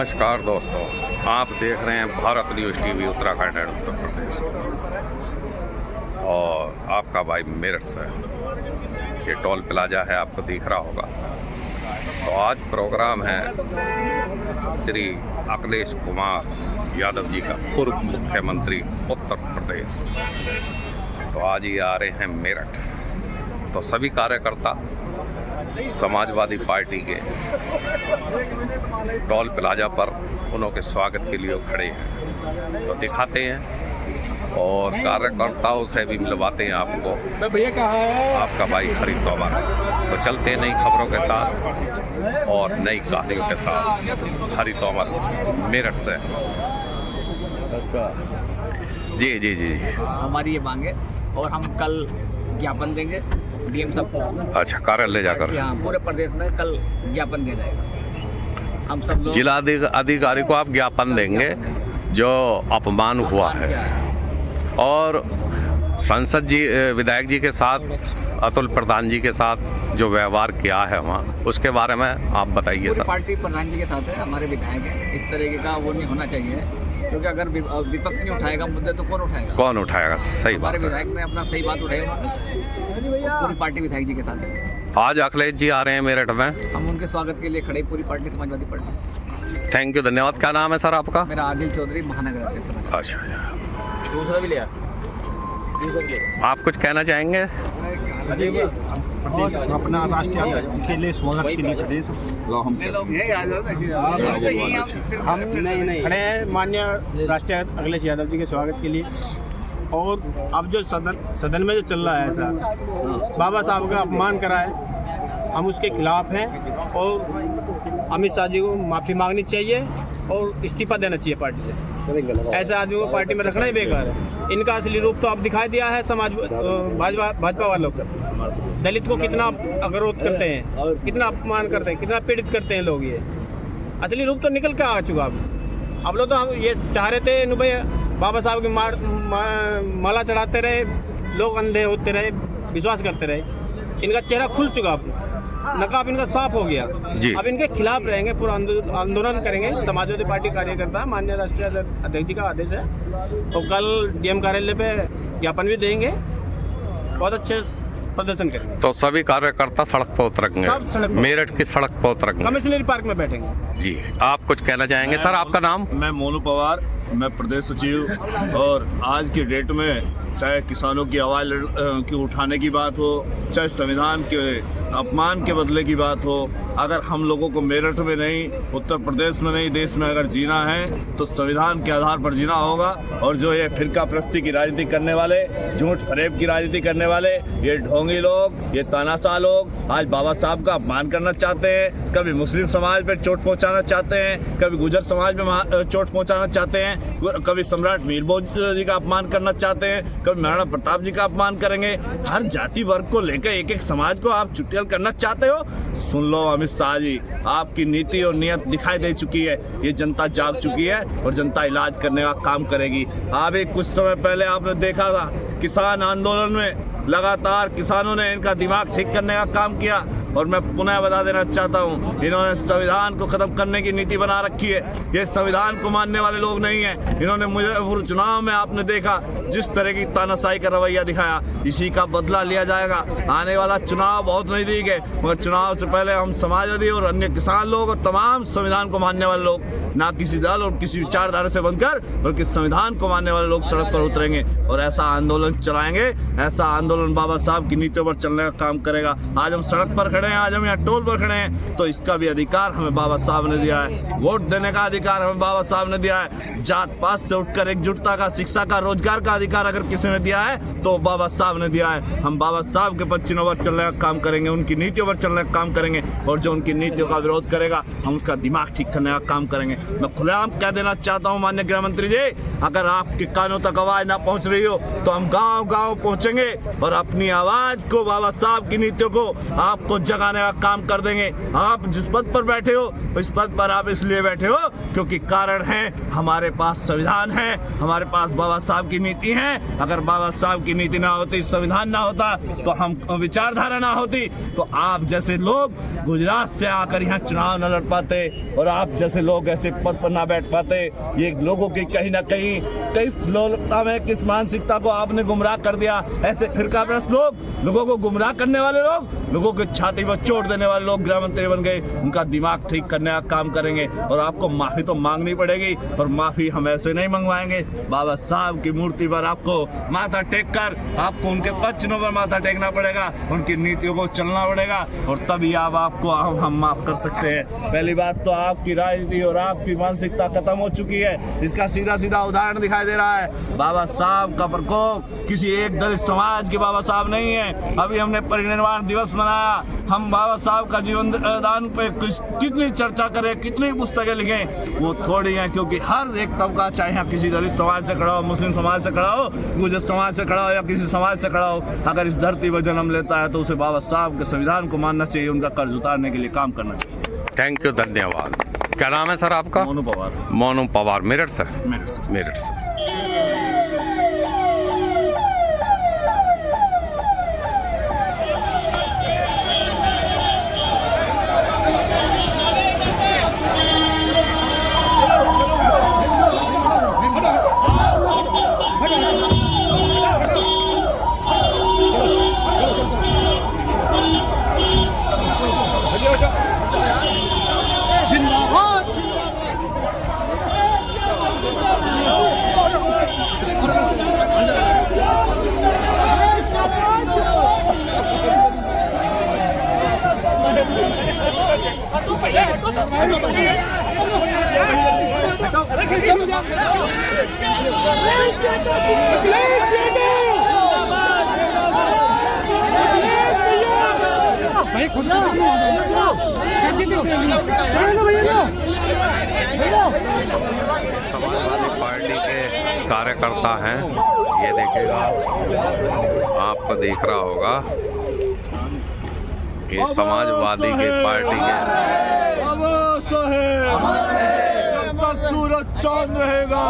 नमस्कार दोस्तों, आप देख रहे हैं Bharat news TV Uttarakhand and Uttar Pradesh और आपका भाई मेरठ से। ये टोल प्लाजा है, आपको दिख रहा होगा। तो आज प्रोग्राम है श्री अखिलेश कुमार यादव जी का, पूर्व मुख्यमंत्री उत्तर प्रदेश। तो आज ये आ रहे हैं मेरठ। तो सभी कार्यकर्ता समाजवादी पार्टी के टोल प्लाजा पर उनके स्वागत के लिए खड़े हैं। तो दिखाते हैं और कार्यकर्ताओं से भी मिलवाते हैं आपको। आपका भाई हरी तोमर। तो चलते हैं नई खबरों के साथ और नई कहानियों के साथ। हरी तोमर मेरठ से। जी जी जी हमारी ये मांग है और हम कल ज्ञापन देंगे डीएम साहब को। अच्छा, कार्यालय जाकर यहाँ पूरे प्रदेश में कल ज्ञापन दिया जाएगा। हम सब लोग जिला अधिकारी को आप ज्ञापन देंगे जो अपमान हुआ है। और सांसद जी, विधायक जी के साथ, अतुल प्रधान जी के साथ जो व्यवहार किया है वहाँ, उसके बारे में आप बताइए पूरी सर। पार्टी प्रधान जी के साथ है, हमारे विधायक हैं। इस तरीके का वो नहीं होना चाहिए, क्योंकि अगर विपक्ष नहीं उठाएगा मुद्दे तो कौन उठाएगा? कौन उठाएगा? सही बात हमारे है। विधायक ने अपना सही बात उठाई, पूरी पार्टी विधायक जी के साथ है। आज अखिलेश जी आ रहे हैं मेरठ में। हम उनके स्वागत के लिए खड़े, पूरी party Samajwadi party. Thank you, धन्यवाद। क्या नाम है सर आपका? मेरा आदिल चौधरी, महानगर अध्यक्ष। अच्छा, दूसरा भी लिया। आप कुछ कहना चाहेंगे? अपना राष्ट्रीय अध्यक्ष के लिए स्वागत के लिए प्रदेश हम खड़े हैं माननीय राष्ट्रीय अखिलेश यादव जी के स्वागत के लिए। और अब जो सदन में जो चल रहा है ऐसा, बाबा साहब का अपमान करा है, हम उसके खिलाफ हैं। और अमित शाह जी को माफ़ी मांगनी चाहिए और इस्तीफा देना चाहिए पार्टी से। ऐसे आदमी को पार्टी में रखना ही बेकार है। इनका असली रूप तो अब दिखाई दिया है समाज भाजपा वालों का। दलित को कितना अवरोध करते हैं, कितना अपमान करते हैं, कितना पीड़ित करते हैं लोग। ये असली रूप तो निकल के आ चुका। अब लोग तो हम ये चाह रहे थे भाई बाबा साहब की माला चढ़ाते रहे, लोग अंधे होते रहे, विश्वास करते रहे। इनका चेहरा खुल चुका, नकाब इनका साफ हो गया। अब इनके खिलाफ रहेंगे, पूरा आंदोलन करेंगे। समाजवादी पार्टी कार्यकर्ता, माननीय राष्ट्रीय अध्यक्ष जी का आदेश है। तो कल डीएम कार्यालय पे ज्ञापन भी देंगे, बहुत अच्छे प्रदर्शन करेंगे। तो सभी कार्यकर्ता सड़क पर उतरेंगे, मेरठ की सड़क पर उतरेंगे, कमिश्नरी पार्क में बैठेंगे। जी, आप कुछ कहना चाहेंगे सर? आपका नाम? मैं मोनू पवार, मैं प्रदेश सचिव। और आज की डेट में चाहे किसानों की आवाज़ की उठाने की बात हो, चाहे संविधान के अपमान के बदले की बात हो, अगर हम लोगों को मेरठ में नहीं, उत्तर प्रदेश में नहीं, देश में अगर जीना है तो संविधान के आधार पर जीना होगा। और जो ये फिरका प्रस्ती की राजनीति करने वाले, झूठ फरेब की राजनीति करने वाले, ये ढोंगी लोग, ये तानाशाह लोग आज बाबा साहब का अपमान करना चाहते हैं। कभी मुस्लिम समाज पर चोट पहुँचाना चाहते हैं, कभी गुजर समाज में चोट पहुँचाना चाहते हैं, कभी सम्राट मीरबोज जी का अपमान करना चाहते हैं, कभी महाराणा प्रताप जी का अपमान करेंगे। हर जाति वर्ग को लेकर एक एक समाज को आप चुटियल करना चाहते हो। सुन लो अमित शाह जी, आपकी नीति और नियत दिखाई दे चुकी है। ये जनता जाग चुकी है और जनता इलाज करने का काम करेगी। अभी कुछ समय पहले आपने देखा था किसान आंदोलन में लगातार किसानों ने इनका दिमाग ठीक करने का काम किया। और मैं पुनः बता देना चाहता हूँ, इन्होंने संविधान को खत्म करने की नीति बना रखी है। ये संविधान को मानने वाले लोग नहीं हैं। इन्होंने मुजफ्फरपुर चुनाव में आपने देखा जिस तरह की तानाशाही का रवैया दिखाया, इसी का बदला लिया जाएगा। आने वाला चुनाव बहुत नज़दीक है, मगर चुनाव से पहले हम समाजवादी और अन्य किसान लोग और तमाम संविधान को मानने वाले लोग, ना किसी दल और किसी विचारधारा से बनकर, बल्कि संविधान को मानने वाले लोग सड़क पर उतरेंगे और ऐसा आंदोलन चलाएंगे। ऐसा आंदोलन बाबा साहब की नीतियों पर चलने का काम करेगा। आज हम सड़क पर खड़े हैं, आज हम यहाँ टोल पर खड़े हैं, तो इसका भी अधिकार हमें बाबा साहब ने दिया है। वोट देने का अधिकार हमें बाबा साहब ने दिया है। जात पात से उठकर एकजुटता का, शिक्षा का, रोजगार का अधिकार अगर किसी ने दिया है तो बाबा साहब ने दिया है। हम बाबा साहब के पच्चीनों पर चलने का काम करेंगे, उनकी नीतियों पर चलने का काम करेंगे। और जो उनकी नीतियों का विरोध करेगा, हम उसका दिमाग ठीक करने का काम करेंगे। मैं खुलेआम कह देना चाहता हूँ माननीय गृह मंत्री जी, अगर आपके कानों तक आवाज ना पहुँच रही हो तो हम गाँव गाँव पहुँचेंगे और अपनी आवाज को, बाबा साहब की नीतियों को आपको जगाने का काम कर देंगे। आप जिस पद पर बैठे हो, इस पद पर आप इसलिए बैठे हो क्योंकि कारण है हमारे पास संविधान है, हमारे पास बाबा साहब की नीति है। अगर बाबा साहब की नीति ना होती, संविधान ना होता, तो हम विचारधारा ना होती, तो आप जैसे लोग गुजरात से आकर यहाँ चुनाव न लड़ पाते और आप जैसे लोग ऐसे पद पर ना बैठ पाते। ये लोगों की कहीं ना कहीं किस लोकता में, किस मानसिकता को आपने गुमराह कर दिया। ऐसे फिरकाप्रस्त लोग, लोगों को गुमराह करने वाले लोग, लोगों की छाती पर चोट देने वाले लोग गृह मंत्री बन गए। उनका दिमाग ठीक करने का काम करेंगे और आपको माफी तो मांगनी पड़ेगी, और माफी हम ऐसे नहीं मंगवाएंगे। बाबा साहब की मूर्ति पर आपको माथा टेक कर, आपको उनके पद पर माथा टेकना पड़ेगा, उनकी नीतियों को चलना पड़ेगा, और तभी आपको हम माफ कर सकते हैं। पहली बात तो आपकी राजनीति और आपकी मानसिकता खत्म हो चुकी है। इसका सीधा सीधा उदाहरण दिखाई दे रहा है। बाबा साहब का प्रकोप किसी एक दलित समाज के बाबा साहब नहीं है। अभी हमने परिनिर्वाण दिवस मनाया। हम बाबा साहब का जीवन दान पे कितनी चर्चा करें, कितनी पुस्तकें लिखें, वो थोड़ी हैं, क्योंकि हर एक तबका, चाहे किसी दलित समाज से खड़ा हो, मुस्लिम समाज से खड़ा हो, गुर्जर समाज से खड़ा हो या किसी समाज से खड़ा हो, अगर इस धरती पर जन्म लेता है तो उसे बाबा साहब के संविधान को मानना चाहिए, उनका कर्ज उतारने के लिए काम करना चाहिए। थैंक यू, धन्यवाद। क्या नाम है सर आपका? मोनू पवार। मोनू पवार, मेरठ से? मेरठ। मेरठ से। समाजवादी पार्टी के कार्यकर्ता हैं, ये देखिएगा, आपको दिख रहा होगा, ये समाजवादी के पार्टी के सूरज चांद रहेगा।